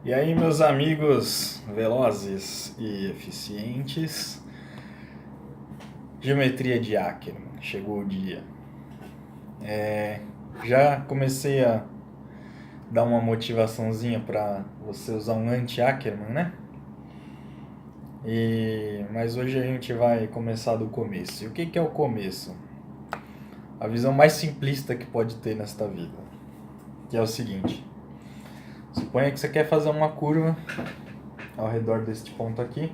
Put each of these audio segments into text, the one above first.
E aí, meus amigos velozes e eficientes, geometria de Ackermann, chegou o dia. Já comecei a dar uma motivaçãozinha para você usar um anti-Ackermann, né? Mas hoje a gente vai começar do começo. E o que é o começo? A visão mais simplista que pode ter nesta vida, que é o seguinte: suponha que você quer fazer uma curva ao redor deste ponto aqui.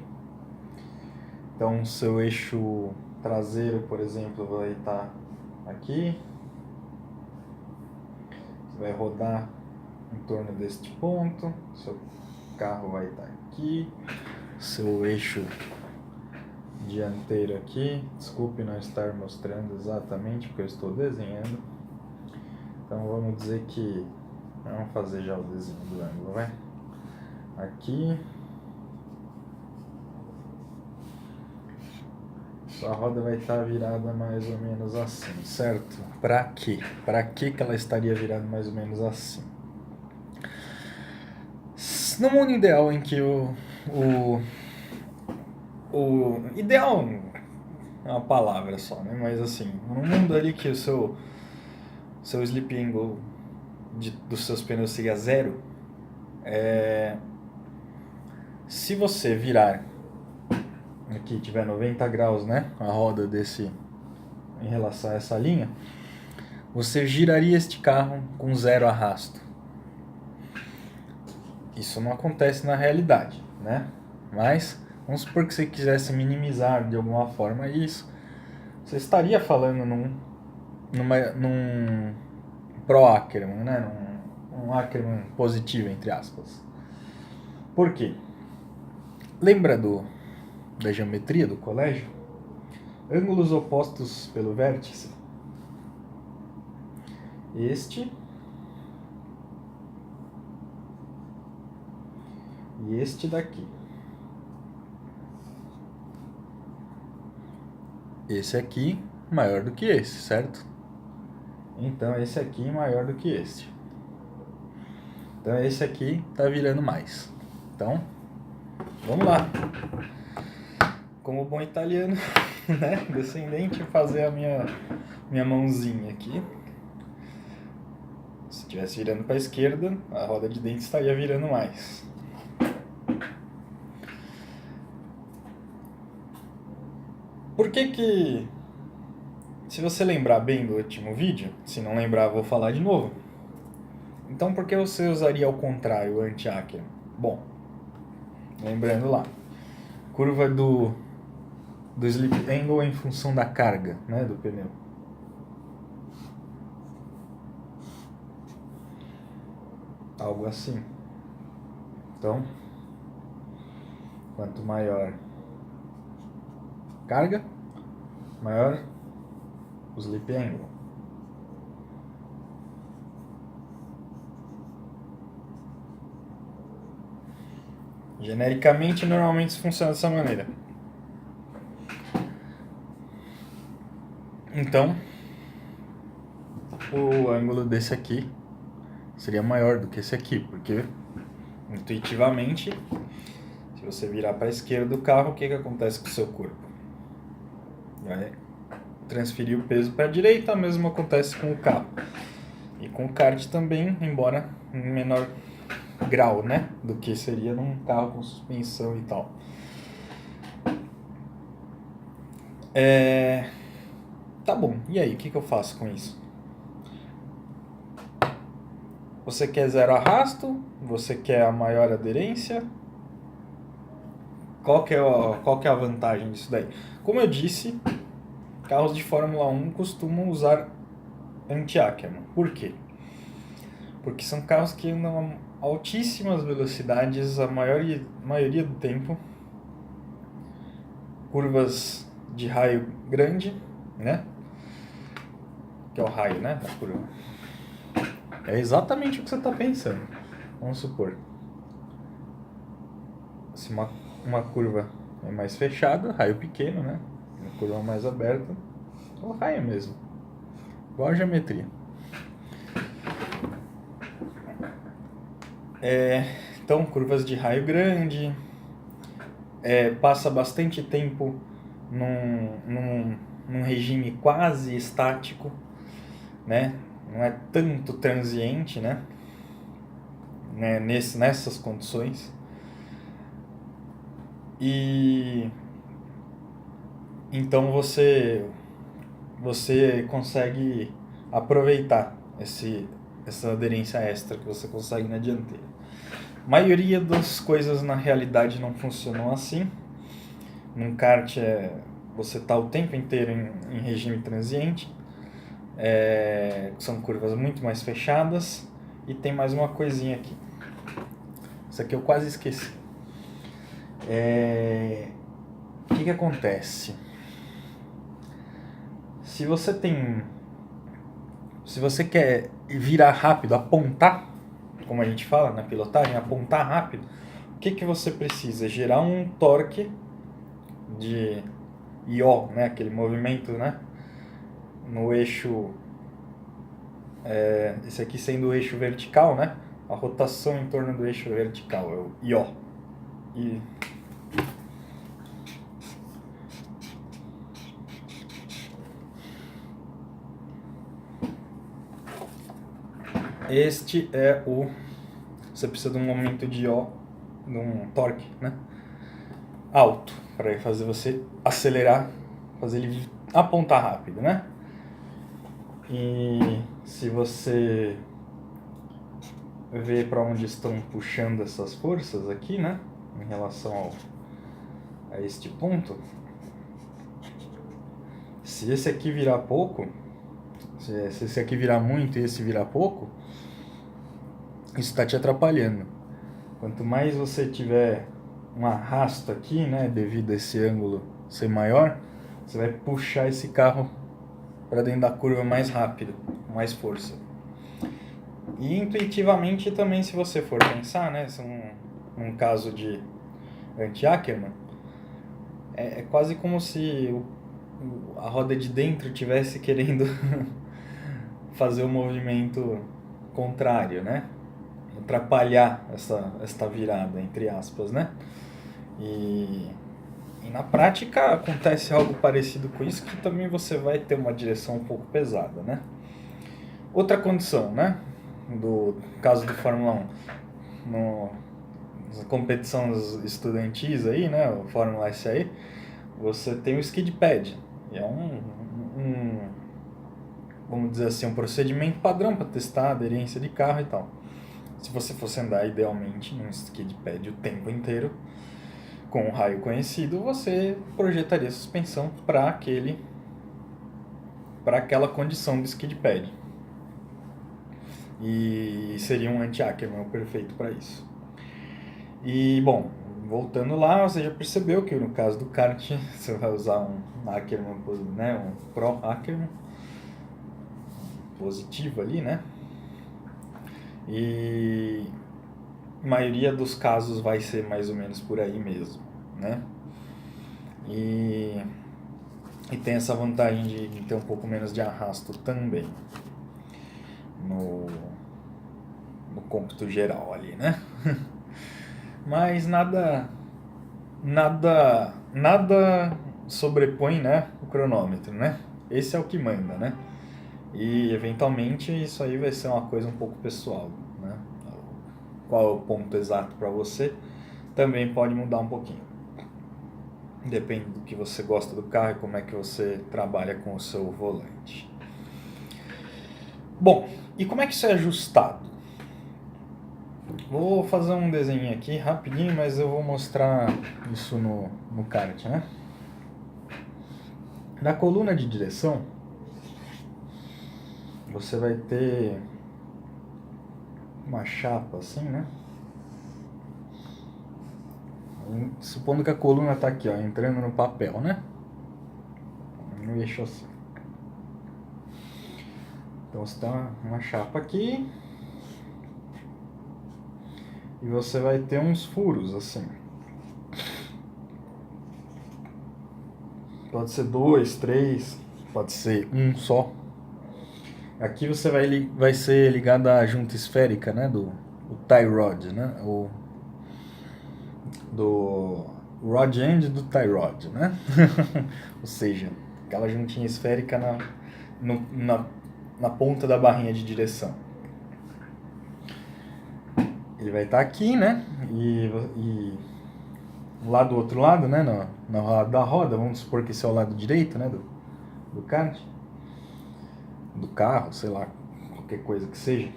Então, seu eixo traseiro, por exemplo, vai estar aqui. Você vai rodar em torno deste ponto. Seu carro vai estar aqui. Seu eixo dianteiro aqui. Desculpe não estar mostrando exatamente porque eu estou desenhando. Então, vamos dizer que... Vamos fazer já o desenho do ângulo, vai? Aqui. Sua roda vai estar virada mais ou menos assim, certo? Para quê? Para que ela estaria virada mais ou menos assim? No mundo ideal em que o ideal é uma palavra só, né? Mas assim, no mundo ali que o seu slip angle dos seus pneus seria zero, se você virar aqui, tiver 90 graus, né? A roda em relação a essa linha, você giraria este carro com zero arrasto. Isso não acontece na realidade, né? Mas vamos supor que você quisesse minimizar de alguma forma isso, você estaria falando num Pro Ackermann, né? Num Ackermann positivo, entre aspas. Por quê? Lembra da geometria do colégio? Ângulos opostos pelo vértice. Este e este daqui. Esse aqui maior do que esse, certo? Então esse aqui maior do que este. Então esse aqui tá virando mais. Então, vamos lá. Como bom italiano, né? Descendente, fazer a minha mãozinha aqui. Se estivesse virando para a esquerda, a roda de dentro estaria virando mais. Por que, se você lembrar bem do último vídeo, se não lembrar, vou falar de novo. Então, por que você usaria ao contrário o anti-Ackermann? Bom, lembrando lá, curva do slip angle em função da carga, né, do pneu. Algo assim. Então, quanto maior carga, maior o slip angle. Genericamente, normalmente isso funciona dessa maneira. Então, o ângulo desse aqui seria maior do que esse aqui, porque intuitivamente, se você virar para a esquerda do carro, o que acontece com o seu corpo? Vai transferir o peso para a direita, o mesmo acontece com o carro. E com o kart também, embora em menor grau, né, do que seria num carro com suspensão e tal. Tá bom, e aí, o que eu faço com isso? Você quer zero arrasto? Você quer a maior aderência? Qual que é a vantagem disso daí? Como eu disse, carros de Fórmula 1 costumam usar anti-Ackermann. Por quê? Porque são carros que andam a altíssimas velocidades a maioria do tempo, curvas de raio grande, né? Que é o raio, né, da curva. É exatamente o que você está pensando. Vamos supor, se uma curva é mais fechada, raio pequeno, né? Uma curva mais aberta, o raio mesmo. Igual a geometria. Então, curvas de raio grande, passa bastante tempo num regime quase estático, né? Não é tanto transiente, né? Nessas condições. E então você consegue aproveitar essa aderência extra que você consegue na dianteira. A maioria das coisas na realidade não funcionam assim. Num kart você está o tempo inteiro em regime transiente, são curvas muito mais fechadas, e tem mais uma coisinha aqui. Isso aqui eu quase esqueci. O que acontece? Se você quer virar rápido, apontar, como a gente fala na pilotagem, apontar rápido, o que você precisa? Gerar um torque de yaw, né? Aquele movimento, né? No eixo, esse aqui sendo o eixo vertical, né? A rotação em torno do eixo vertical, é o yaw. E este é você precisa de um momento de yaw, de um torque, né? Alto, para fazer você acelerar, fazer ele apontar rápido, né? E se você ver para onde estão puxando essas forças aqui, né? Em relação a este ponto, se esse aqui virar pouco, se esse aqui virar muito e esse virar pouco, isso está te atrapalhando. Quanto mais você tiver um arrasto aqui, né, devido a esse ângulo ser maior, você vai puxar esse carro para dentro da curva mais rápido, com mais força. E intuitivamente também, se você for pensar, né, num caso de anti-Ackermann, é quase como se a roda de dentro estivesse querendo fazer o movimento contrário, né? Atrapalhar esta virada, entre aspas, né? E na prática acontece algo parecido com isso, que também você vai ter uma direção um pouco pesada, né? Outra condição, né? Do caso do Fórmula 1, nas competições estudantis aí, né? O Fórmula SAE, você tem o skid pad. E é vamos dizer assim, um procedimento padrão para testar a aderência de carro e tal. Se você fosse andar idealmente num skid pad o tempo inteiro, com um raio conhecido, você projetaria a suspensão para aquela condição do skid pad. E seria um anti-Ackermann perfeito para isso. E, bom, voltando lá, você já percebeu que no caso do kart, você vai usar um Ackermann, né, um Pro Ackermann positivo ali, né? E a maioria dos casos vai ser mais ou menos por aí mesmo, né? E tem essa vantagem de ter um pouco menos de arrasto também no cômputo geral ali, né? Mas nada sobrepõe, né, o cronômetro, né? Esse é o que manda, né? E eventualmente isso aí vai ser uma coisa um pouco pessoal, né? Qual é o ponto exato para você também pode mudar um pouquinho. Depende do que você gosta do carro e como é que você trabalha com o seu volante. Bom, e como é que isso é ajustado? Vou fazer um desenho aqui rapidinho, mas eu vou mostrar isso no kart, né? Na coluna de direção, você vai ter uma chapa assim, né? Supondo que a coluna está aqui, ó, entrando no papel, né? No eixo assim. Então você tem uma chapa aqui. E você vai ter uns furos assim. Pode ser 2, 3, pode ser um só. Aqui você vai ser ligado à junta esférica, né? O tie rod, né? do rod end do tie rod, né? Ou seja, aquela juntinha esférica na ponta da barrinha de direção. Ele vai estar aqui, né? E lá do outro lado, né? No lado da roda, vamos supor que esse é o lado direito, né? Do kart, do carro, sei lá, qualquer coisa que seja.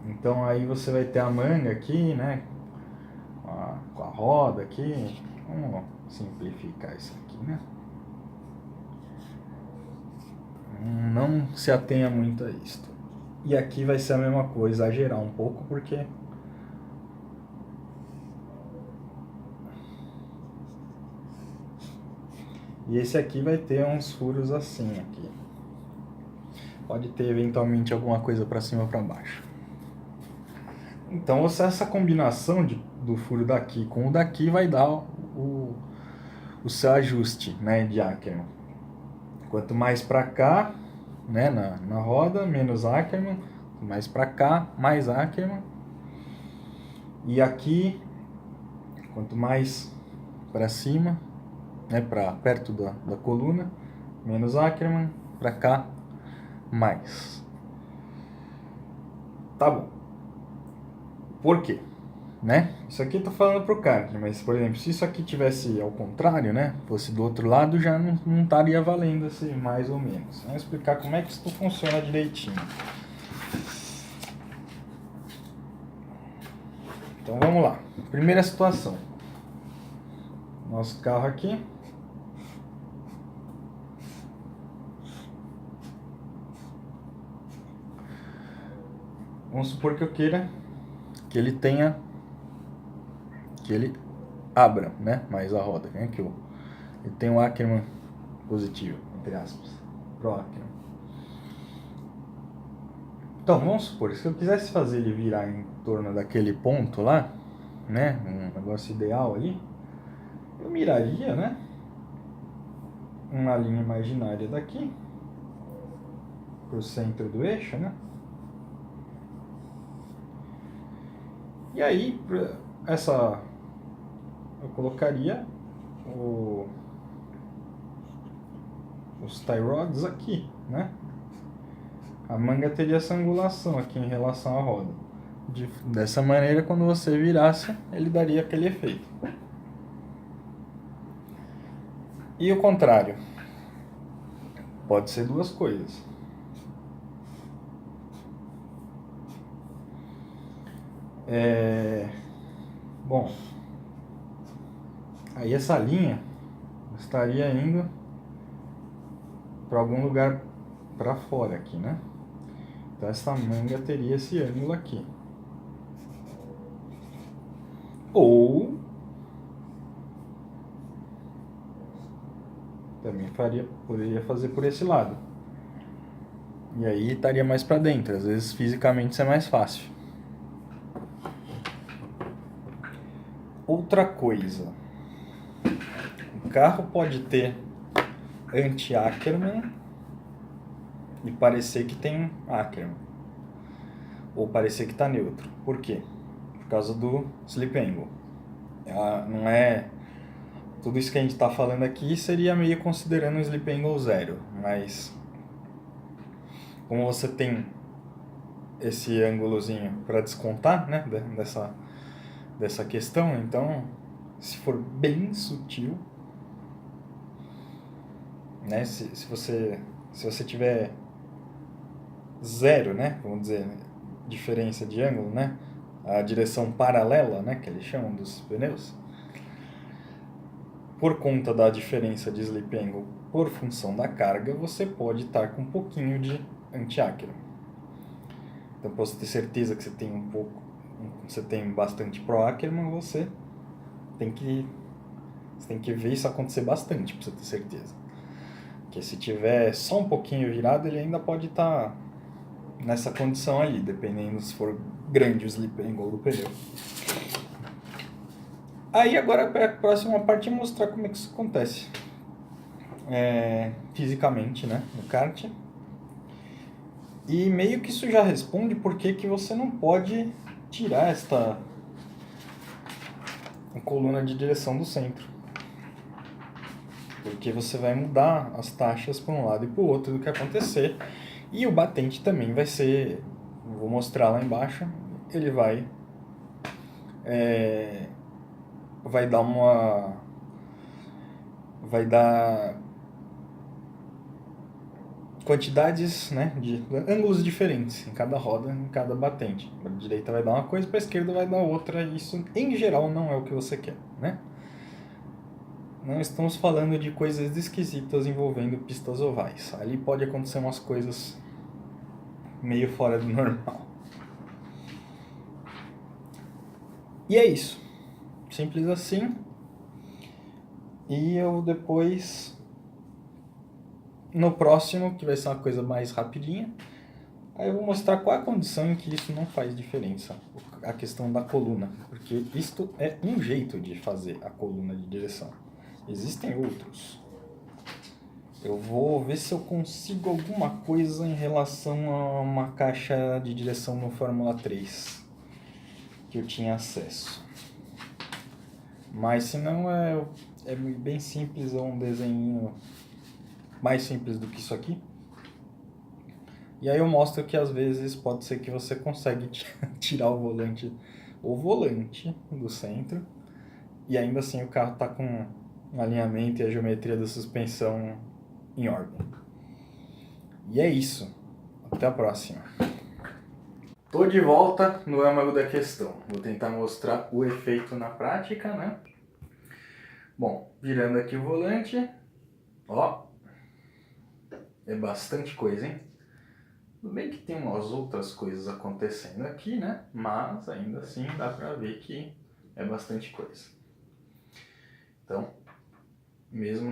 Então aí você vai ter a manga aqui, né? Com a roda aqui. Vamos simplificar isso aqui, né? Não se atenha muito a isto. E aqui vai ser a mesma coisa, exagerar um pouco, porque e esse aqui vai ter uns furos assim aqui. Pode ter eventualmente alguma coisa para cima ou para baixo. Então essa combinação do furo daqui com o daqui vai dar o seu ajuste, né, de Ackermann. Quanto mais para cá, né, na roda, menos Ackermann. Mais para cá, mais Ackermann. E aqui, quanto mais para cima, né, para perto da coluna, menos Ackermann. Para cá, mais. Tá bom. Por quê? Né? Isso aqui eu tô falando pro kart, mas, por exemplo, se isso aqui tivesse ao contrário, né? Fosse do outro lado, já não estaria valendo assim, mais ou menos. Vamos explicar como é que isso funciona direitinho. Então vamos lá. Primeira situação. Nosso carro aqui. Vamos supor que eu queira que ele tenha, que ele abra, né, mais a roda, né, que ele tem um Ackermann positivo, entre aspas, pro Ackermann. Então, vamos supor, se eu quisesse fazer ele virar em torno daquele ponto lá, né, um negócio ideal ali, eu miraria, né, uma linha imaginária daqui, pro centro do eixo, né, e aí, eu colocaria os tie rods aqui, né? A manga teria essa angulação aqui em relação à roda. Dessa maneira, quando você virasse, ele daria aquele efeito. E o contrário. Pode ser duas coisas. Bom, aí essa linha estaria indo para algum lugar para fora aqui, né? Então essa manga teria esse ângulo aqui. Ou também poderia fazer por esse lado. E aí estaria mais para dentro. Às vezes fisicamente isso é mais fácil. Outra coisa, o carro pode ter anti-Ackermann e parecer que tem Ackermann, ou parecer que está neutro. Por quê? Por causa do slip angle. Não é tudo isso que a gente está falando aqui seria meio considerando um slip angle zero, mas como você tem esse ângulozinho para descontar, né, dessa questão, então, se for bem sutil, né, se você tiver zero, né, vamos dizer, diferença de ângulo, né, a direção paralela, né, que eles chamam dos pneus, por conta da diferença de slip angle por função da carga, você pode estar com um pouquinho de anti-Ackermann. Então, para você ter certeza que você tem bastante pro-Ackermann, você tem que ver isso acontecer bastante para você ter certeza. Porque se tiver só um pouquinho virado, ele ainda pode estar nessa condição ali, dependendo se for grande o slip angle do pneu. Aí agora a próxima parte é mostrar como é que isso acontece fisicamente, né, no kart. E meio que isso já responde por que você não pode tirar coluna de direção do centro. Porque você vai mudar as taxas para um lado e para o outro do que acontecer. E o batente também vai ser, vou mostrar lá embaixo, ele vai dar quantidades, né, de ângulos diferentes em cada roda, em cada batente. Para a direita vai dar uma coisa, para a esquerda vai dar outra. E isso, em geral, não é o que você quer, né? Não estamos falando de coisas esquisitas envolvendo pistas ovais. Ali pode acontecer umas coisas meio fora do normal. E é isso. Simples assim. E eu depois, no próximo, que vai ser uma coisa mais rapidinha, aí eu vou mostrar qual é a condição em que isso não faz diferença. A questão da coluna. Porque isto é um jeito de fazer a coluna de direção. Existem outros. Eu vou ver se eu consigo alguma coisa em relação a uma caixa de direção no Fórmula 3 que eu tinha acesso. Mas se não é bem simples, é um desenho mais simples do que isso aqui. E aí eu mostro que às vezes pode ser que você consegue tirar o volante do centro e ainda assim o carro está com um alinhamento e a geometria da suspensão em ordem. E é isso. Até a próxima. Tô de volta no âmago da questão. Vou tentar mostrar o efeito na prática, né? Bom, virando aqui o volante, ó, é bastante coisa, hein? Tudo bem que tem umas outras coisas acontecendo aqui, né? Mas ainda assim dá pra ver que é bastante coisa. Então, mesmo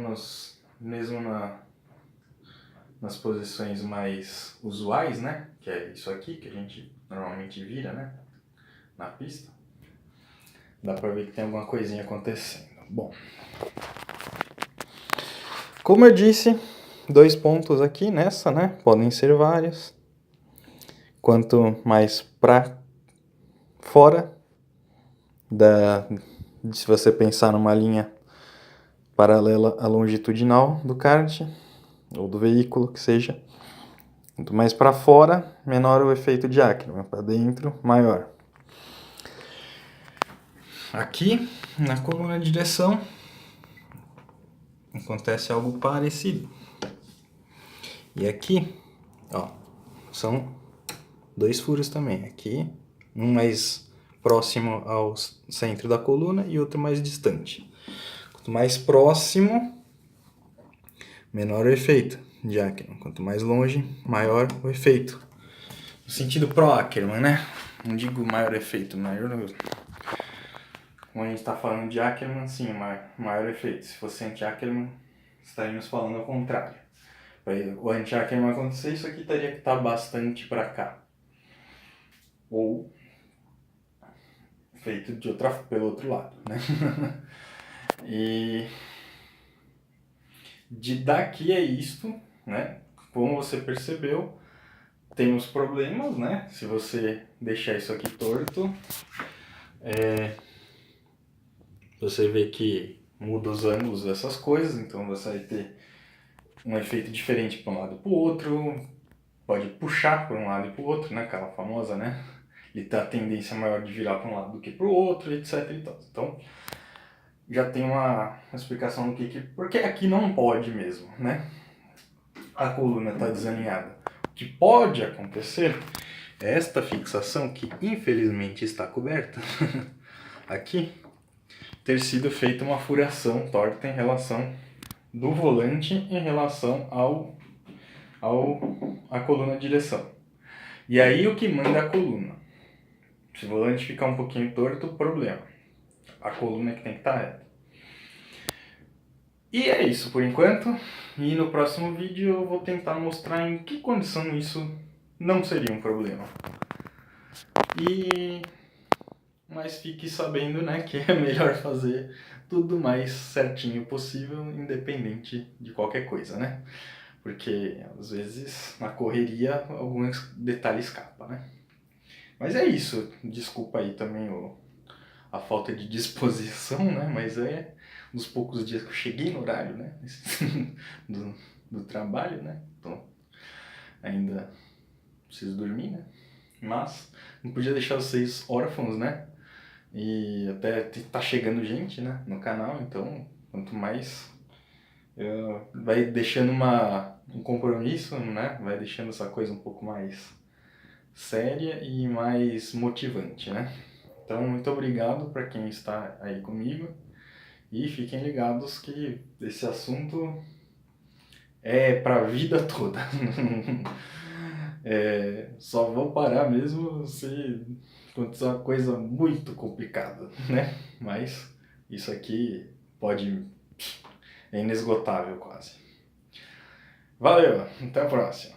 nas posições mais usuais, né? Que é isso aqui que a gente normalmente vira, né? Na pista. Dá pra ver que tem alguma coisinha acontecendo. Bom, como eu disse, 2 pontos aqui nessa, né? Podem ser vários. Quanto mais pra fora, se você pensar numa linha paralela à longitudinal do kart, ou do veículo, que seja. Quanto mais para fora, menor o efeito de Ackermann. Para dentro, maior. Aqui, na coluna de direção, acontece algo parecido. E aqui, ó, são 2 furos também. Aqui, um mais próximo ao centro da coluna e outro mais distante. Quanto mais próximo, menor o efeito de Ackermann. Quanto mais longe, maior o efeito. No sentido pró-Ackermann, né? Não digo maior efeito, maior... Quando a gente está falando de Ackermann, sim, maior efeito. Se fosse anti-Ackermann, estaríamos falando ao contrário. Para o anti-Ackermann acontecer, isso aqui teria que estar bastante para cá. Ou feito pelo outro lado, né? E daqui é isto, né? Como você percebeu, temos problemas, né? Se você deixar isso aqui torto, você vê que muda os ângulos dessas coisas, então você vai ter um efeito diferente para um lado e para o outro, pode puxar para um lado e para o outro, né? Aquela famosa, né? Ele tem a tendência maior de virar para um lado do que para o outro, etc. Então, já tem uma explicação do que... Porque aqui não pode mesmo, né? A coluna está desalinhada. O que pode acontecer é esta fixação, que infelizmente está coberta, aqui, ter sido feita uma furação torta em relação do volante em relação à coluna de direção. E aí o que manda é a coluna. Se o volante ficar um pouquinho torto, problema. A coluna é que tem que estar reta. E é isso por enquanto. E no próximo vídeo eu vou tentar mostrar em que condição isso não seria um problema. Mas fique sabendo, né, que é melhor fazer tudo mais certinho possível, independente de qualquer coisa, né? Porque às vezes na correria algum detalhe escapa, né? Mas é isso. Desculpa aí também a falta de disposição, né? Mas é nos poucos dias que eu cheguei no horário, né? do trabalho, né? Então, ainda preciso dormir, né? Mas não podia deixar vocês órfãos, né? E até tá chegando gente, né? No canal, então quanto mais vai deixando um compromisso, né? Vai deixando essa coisa um pouco mais séria e mais motivante, né? Então, muito obrigado para quem está aí comigo e fiquem ligados que esse assunto é para a vida toda. Só vou parar mesmo se acontecer uma coisa muito complicada, né? Mas isso aqui é inesgotável quase. Valeu, até a próxima.